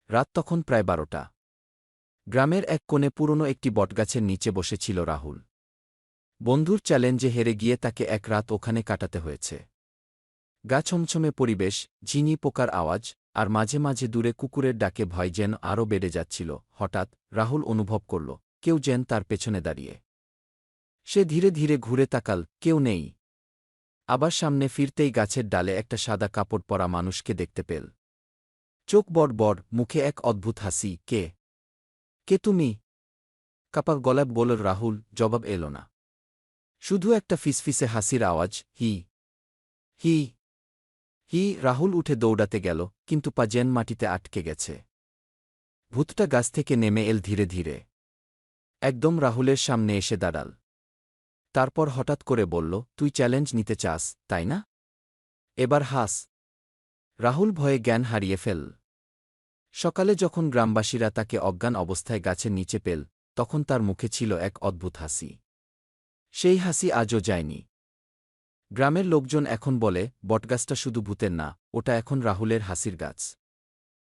রাত তখন প্রায় 12টা। গ্রামের এক কোণে পুরনো একটি বটগাছের নিচে বসেছিল রাহুল। বন্ধুর চ্যালেঞ্জে হেরে গিয়ে তাকে এক রাত ওখানে কাটাতে হয়েছে। গা ছমছমে পরিবেশ, ঝিনি পোকার আওয়াজ, আর মাঝে মাঝে দূরে কুকুরের ডাকে ভয় যেন আরও বেড়ে যাচ্ছিল। হঠাৎ রাহুল অনুভব করল, কেউ যেন তার পেছনে দাঁড়িয়ে। সে ধীরে ধীরে ঘুরে তাকাল, কেউ নেই। আবার সামনে ফিরতেই গাছের ডালে একটা সাদা কাপড় পরা মানুষকে দেখতে পেল। চোখ বড় বড়, মুখে এক অদ্ভুত হাসি। কে? কে তুমি? কাপা গলায় বলল রাহুল। জবাব এল না। শুধু একটা ফিসফিসে হাসির আওয়াজ, হি হি হি। রাহুল উঠে দৌড়াতে গেল, কিন্তু পা যেন মাটিতে আটকে গেছে। ভূতটা গাছ থেকে নেমে এল ধীরে ধীরে। একদম রাহুলের সামনে এসে দাঁড়াল। তারপর হঠাৎ করে বলল, তুই চ্যালেঞ্জ নিতে চাস, তাই না? এবার হাস। রাহুল ভয়ে জ্ঞান হারিয়ে ফেল। সকালে যখন গ্রামবাসীরা তাকে অজ্ঞান অবস্থায় গাছের নিচে পেল, তখন তার মুখে ছিল এক অদ্ভুত হাসি। সেই হাসি আজও যায়নি। গ্রামের লোকজন এখন বলে, বটগাছটা শুধু ভূতের না, ওটা এখন রাহুলের হাসির গাছ।